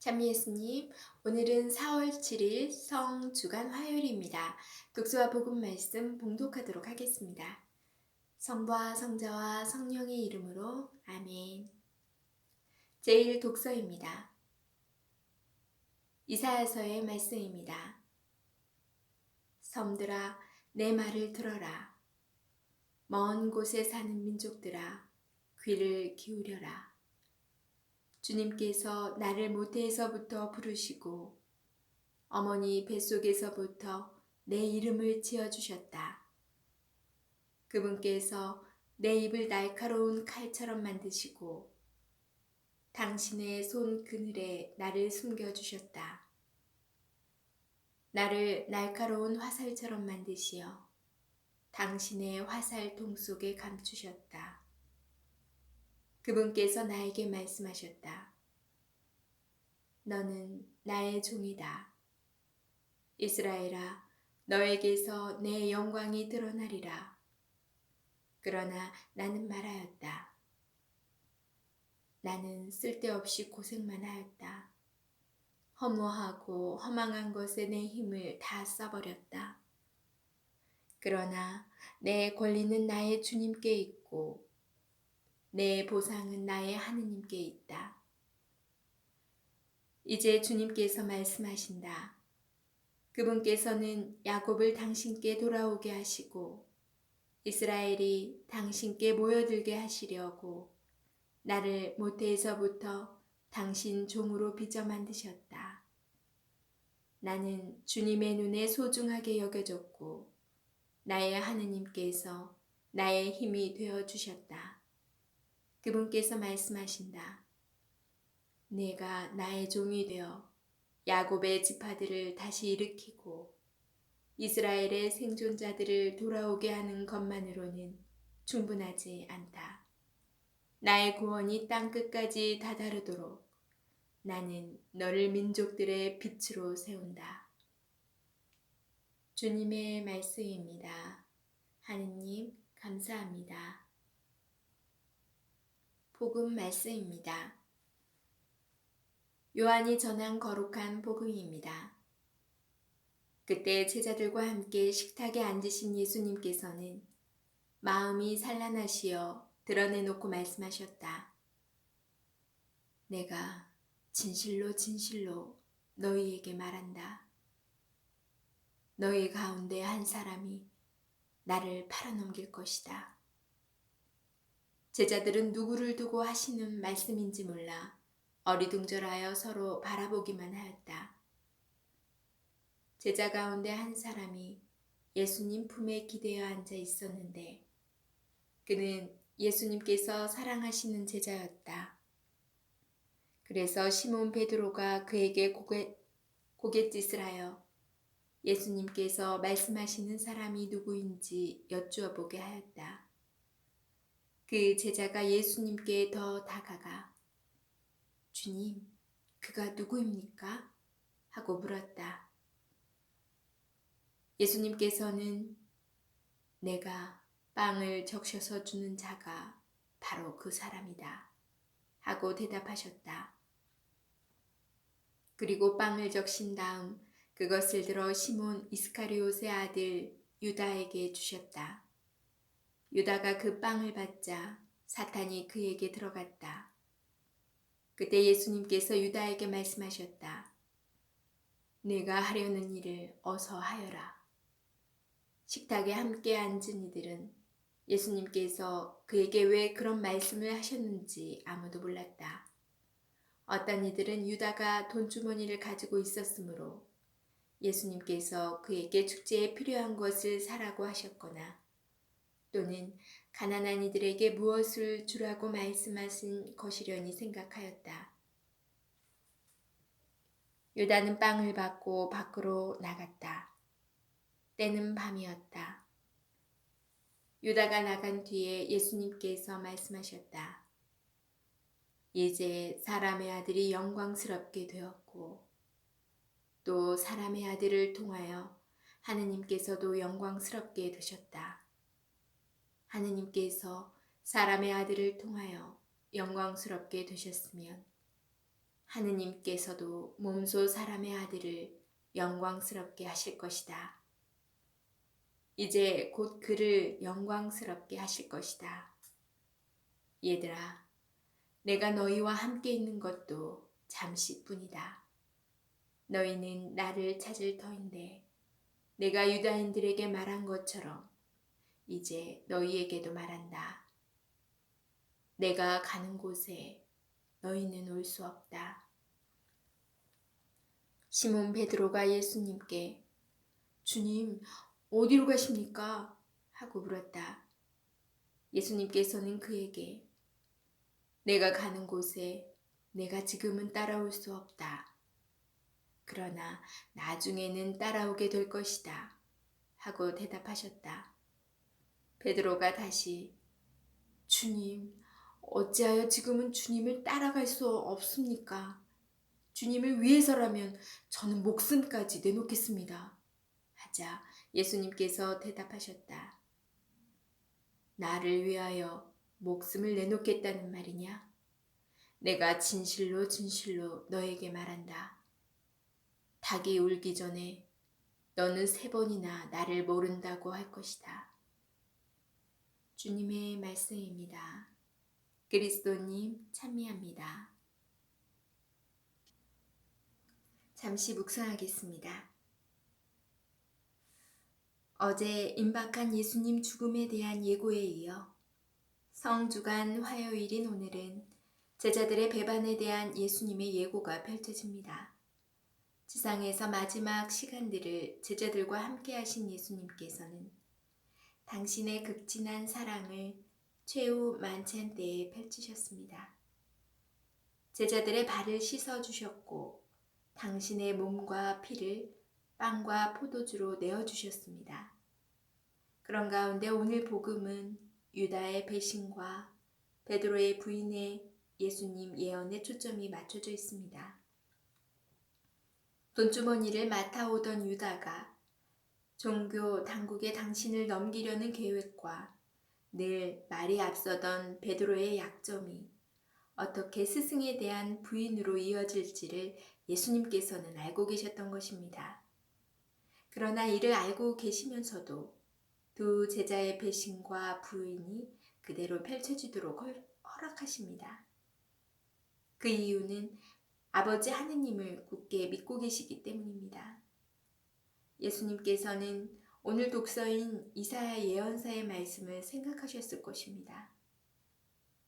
찬미 예수님, 오늘은 4월 7일 성주간 화요일입니다. 독서와 복음 말씀 봉독하도록 하겠습니다. 성부와 성자와 성령의 이름으로 아멘. 제1 독서입니다. 이사야서의 말씀입니다. 섬들아, 내 말을 들어라. 먼 곳에 사는 민족들아, 귀를 기울여라. 주님께서 나를 모태에서부터 부르시고 어머니 뱃속에서부터 내 이름을 지어주셨다. 그분께서 내 입을 날카로운 칼처럼 만드시고 당신의 손 그늘에 나를 숨겨주셨다. 나를 날카로운 화살처럼 만드시어 당신의 화살통 속에 감추셨다. 그분께서 나에게 말씀하셨다. 너는 나의 종이다. 이스라엘아, 너에게서 내 영광이 드러나리라. 그러나 나는 말하였다. 나는 쓸데없이 고생만 하였다. 허무하고 허망한 것에 내 힘을 다 써버렸다. 그러나 내 권리는 나의 주님께 있고 내 보상은 나의 하느님께 있다. 이제 주님께서 말씀하신다. 그분께서는 야곱을 당신께 돌아오게 하시고 이스라엘이 당신께 모여들게 하시려고 나를 모태에서부터 당신 종으로 빚어 만드셨다. 나는 주님의 눈에 소중하게 여겨졌고 나의 하느님께서 나의 힘이 되어 주셨다. 그분께서 말씀하신다. 내가 나의 종이 되어 야곱의 지파들을 다시 일으키고 이스라엘의 생존자들을 돌아오게 하는 것만으로는 충분하지 않다. 나의 구원이 땅끝까지 다다르도록 나는 너를 민족들의 빛으로 세운다. 주님의 말씀입니다. 하느님 감사합니다. 복음 말씀입니다. 요한이 전한 거룩한 복음입니다. 그때 제자들과 함께 식탁에 앉으신 예수님께서는 마음이 산란하시어 드러내놓고 말씀하셨다. 내가 진실로 진실로 너희에게 말한다. 너희 가운데 한 사람이 나를 팔아넘길 것이다. 제자들은 누구를 두고 하시는 말씀인지 몰라 어리둥절하여 서로 바라보기만 하였다. 제자 가운데 한 사람이 예수님 품에 기대어 앉아 있었는데 그는 예수님께서 사랑하시는 제자였다. 그래서 시몬 베드로가 그에게 고갯짓을 하여 예수님께서 말씀하시는 사람이 누구인지 여쭈어 보게 하였다. 그 제자가 예수님께 더 다가가 주님, 그가 누구입니까? 하고 물었다. 예수님께서는 내가 빵을 적셔서 주는 자가 바로 그 사람이다 하고 대답하셨다. 그리고 빵을 적신 다음 그것을 들어 시몬 이스카리옷의 아들 유다에게 주셨다. 유다가 그 빵을 받자 사탄이 그에게 들어갔다. 그때 예수님께서 유다에게 말씀하셨다. 내가 하려는 일을 어서 하여라. 식탁에 함께 앉은 이들은 예수님께서 그에게 왜 그런 말씀을 하셨는지 아무도 몰랐다. 어떤 이들은 유다가 돈주머니를 가지고 있었으므로 예수님께서 그에게 축제에 필요한 것을 사라고 하셨거나 또는 가난한 이들에게 무엇을 주라고 말씀하신 것이려니 생각하였다. 유다는 빵을 받고 밖으로 나갔다. 때는 밤이었다. 유다가 나간 뒤에 예수님께서 말씀하셨다. 이제 사람의 아들이 영광스럽게 되었고 또 사람의 아들을 통하여 하느님께서도 영광스럽게 되셨다. 하느님께서 사람의 아들을 통하여 영광스럽게 되셨으면 하느님께서도 몸소 사람의 아들을 영광스럽게 하실 것이다. 이제 곧 그를 영광스럽게 하실 것이다. 얘들아, 내가 너희와 함께 있는 것도 잠시뿐이다. 너희는 나를 찾을 터인데 내가 유다인들에게 말한 것처럼 이제 너희에게도 말한다. 내가 가는 곳에 너희는 올 수 없다. 시몬 베드로가 예수님께 주님, 어디로 가십니까? 하고 물었다. 예수님께서는 그에게 내가 가는 곳에 내가 지금은 따라올 수 없다. 그러나 나중에는 따라오게 될 것이다. 하고 대답하셨다. 베드로가 다시 주님, 어찌하여 지금은 주님을 따라갈 수 없습니까? 주님을 위해서라면 저는 목숨까지 내놓겠습니다. 하자 예수님께서 대답하셨다. 나를 위하여 목숨을 내놓겠다는 말이냐? 내가 진실로 진실로 너에게 말한다. 닭이 울기 전에 너는 3번이나 나를 모른다고 할 것이다. 주님의 말씀입니다. 그리스도님 찬미합니다. 잠시 묵상하겠습니다. 어제 임박한 예수님 죽음에 대한 예고에 이어 성주간 화요일인 오늘은 제자들의 배반에 대한 예수님의 예고가 펼쳐집니다. 지상에서 마지막 시간들을 제자들과 함께 하신 예수님께서는 당신의 극진한 사랑을 최후 만찬 때에 펼치셨습니다. 제자들의 발을 씻어주셨고 당신의 몸과 피를 빵과 포도주로 내어주셨습니다. 그런 가운데 오늘 복음은 유다의 배신과 베드로의 부인의 예수님 예언에 초점이 맞춰져 있습니다. 돈주머니를 맡아오던 유다가 종교 당국에 당신을 넘기려는 계획과 늘 말이 앞서던 베드로의 약점이 어떻게 스승에 대한 부인으로 이어질지를 예수님께서는 알고 계셨던 것입니다. 그러나 이를 알고 계시면서도 두 제자의 배신과 부인이 그대로 펼쳐지도록 허락하십니다. 그 이유는 아버지 하느님을 굳게 믿고 계시기 때문입니다. 예수님께서는 오늘 독서인 이사야 예언사의 말씀을 생각하셨을 것입니다.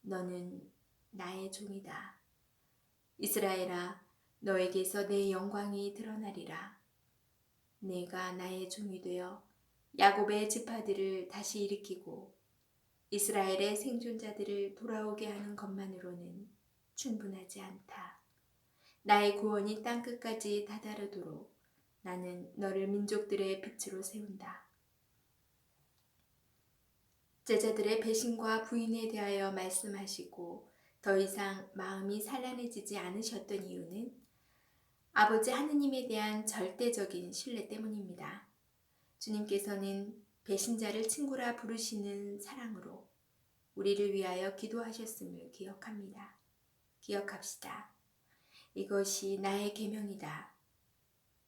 너는 나의 종이다. 이스라엘아, 너에게서 내 영광이 드러나리라. 내가 나의 종이 되어 야곱의 지파들을 다시 일으키고 이스라엘의 생존자들을 돌아오게 하는 것만으로는 충분하지 않다. 나의 구원이 땅끝까지 다다르도록 나는 너를 민족들의 빛으로 세운다. 제자들의 배신과 부인에 대하여 말씀하시고 더 이상 마음이 산란해지지 않으셨던 이유는 아버지 하느님에 대한 절대적인 신뢰 때문입니다. 주님께서는 배신자를 친구라 부르시는 사랑으로 우리를 위하여 기도하셨음을 기억합시다. 이것이 나의 계명이다.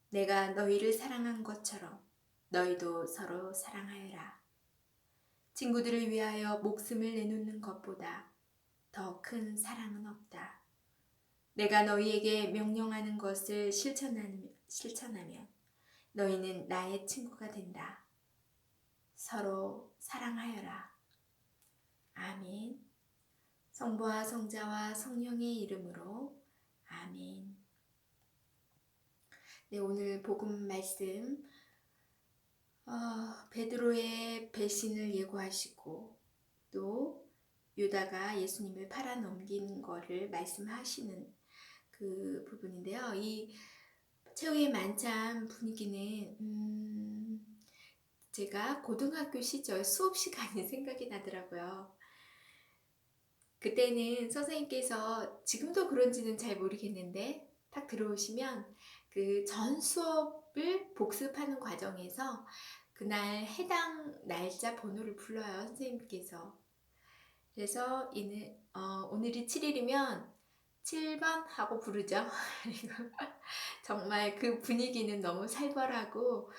내가 너희를 사랑한 것처럼 너희도 서로 사랑하여라. 친구들을 위하여 목숨을 내놓는 것보다 더 큰 사랑은 없다. 내가 너희에게 명령하는 것을 실천하면 너희는 나의 친구가 된다. 서로 사랑하여라. 아멘. 성부와 성자와 성령의 이름으로 아멘. 네, 오늘 복음 말씀 베드로의 배신을 예고하시고 또 유다가 예수님을 팔아넘긴 거를 말씀하시는 그 부분인데요. 이 최후의 만찬 분위기는 제가 고등학교 시절 수업 시간이 생각이 나더라고요. 그때는 선생님께서 지금도 그런지는 잘 모르겠는데 딱 들어오시면 그 전 수업을 복습하는 과정에서 그날 해당 날짜 번호를 불러요, 선생님께서. 그래서 오늘이 7일이면 7번 하고 부르죠. 그리고 정말 그 분위기는 너무 살벌하고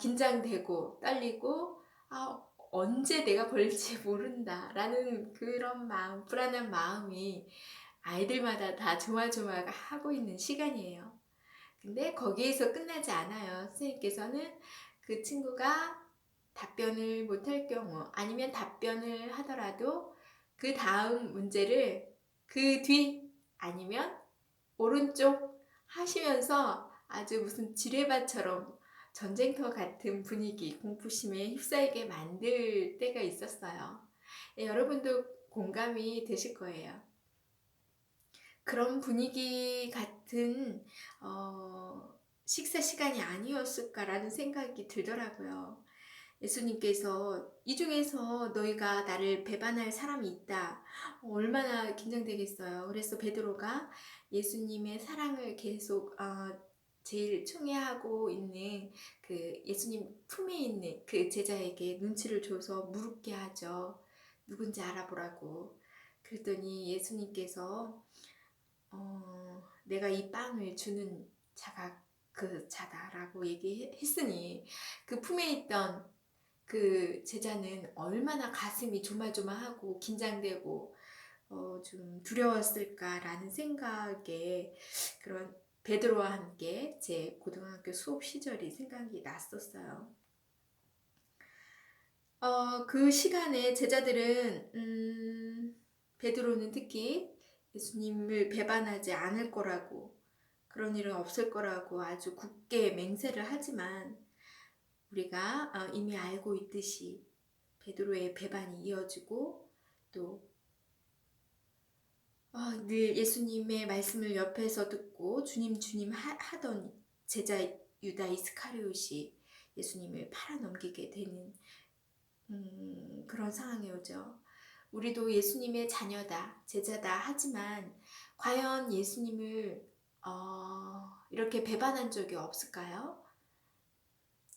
긴장되고 떨리고 언제 내가 벌릴지 모른다라는 그런 마음, 불안한 마음이 아이들마다 다 조마조마하고 있는 시간이에요. 근데 거기에서 끝나지 않아요. 선생님께서는 그 친구가 답변을 못할 경우 아니면 답변을 하더라도 그 다음 문제를 그 뒤 아니면 오른쪽 하시면서 아주 무슨 지뢰밭처럼 전쟁터 같은 분위기, 공포심에 휩싸이게 만들 때가 있었어요. 예, 여러분도 공감이 되실 거예요. 그런 분위기 같은 식사 시간이 아니었을까라는 생각이 들더라고요. 예수님께서 이 중에서 너희가 나를 배반할 사람이 있다. 얼마나 긴장되겠어요. 그래서 베드로가 예수님의 사랑을 계속 제일 총애하고 있는 그 예수님 품에 있는 그 제자에게 눈치를 줘서 물게 하죠. 누군지 알아보라고. 그랬더니 예수님께서 내가 이 빵을 주는 자가 그 자다라고 얘기했으니 그 품에 있던 그 제자는 얼마나 가슴이 조마조마하고 긴장되고 좀 두려웠을까라는 생각에 그런 베드로와 함께 제 고등학교 수업 시절이 생각이 났었어요. 그 시간에 제자들은 베드로는 특히 예수님을 배반하지 않을 거라고, 그런 일은 없을 거라고 아주 굳게 맹세를 하지만 우리가 이미 알고 있듯이 베드로의 배반이 이어지고 또 늘 예수님의 말씀을 옆에서 듣고 주님 주님 하던 제자 유다 이스카리옷이 예수님을 팔아넘기게 되는 그런 상황이 오죠. 우리도 예수님의 자녀다, 제자다 하지만 과연 예수님을 이렇게 배반한 적이 없을까요?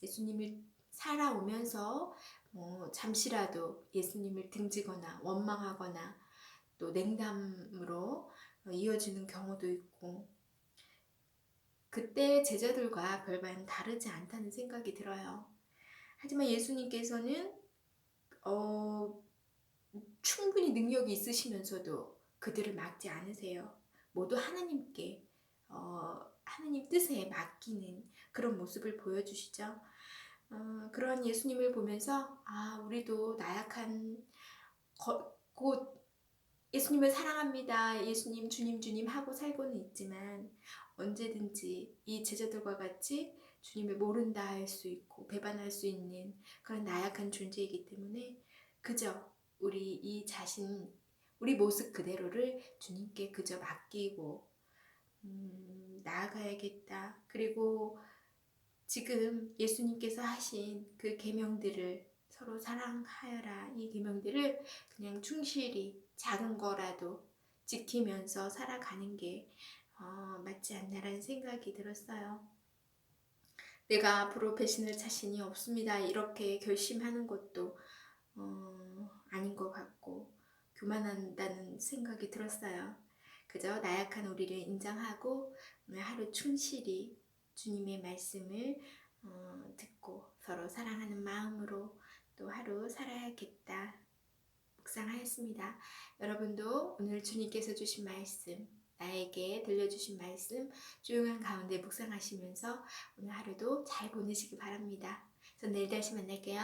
예수님을 살아오면서 잠시라도 예수님을 등지거나 원망하거나 또 냉담으로 이어지는 경우도 있고, 그때 제자들과 별반 다르지 않다는 생각이 들어요. 하지만 예수님께서는 충분히 능력이 있으시면서도 그들을 막지 않으세요. 모두 하나님께 하나님 뜻에 맡기는 그런 모습을 보여주시죠. 그런 예수님을 보면서 우리도 나약한 곧 예수님을 사랑합니다. 예수님 주님 주님 하고 살고는 있지만 언제든지 이 제자들과 같이 주님을 모른다 할 수 있고 배반할 수 있는 그런 나약한 존재이기 때문에 그저 우리 모습 그대로를 주님께 그저 맡기고 나아가야겠다. 그리고 지금 예수님께서 하신 그 계명들을 서로 사랑하여라, 이 계명들을 그냥 충실히 작은 거라도 지키면서 살아가는 게 맞지 않나라는 생각이 들었어요. 내가 앞으로 배신할 자신이 없습니다, 이렇게 결심하는 것도 아닌 것 같고 교만한다는 생각이 들었어요. 그저 나약한 우리를 인정하고 오늘 하루 충실히 주님의 말씀을 듣고 서로 사랑하는 마음으로 또 하루 살아야겠다 묵상하였습니다. 여러분도 오늘 주님께서 주신 말씀, 나에게 들려주신 말씀 조용한 가운데 묵상하시면서 오늘 하루도 잘 보내시기 바랍니다. 전 내일 다시 만날게요.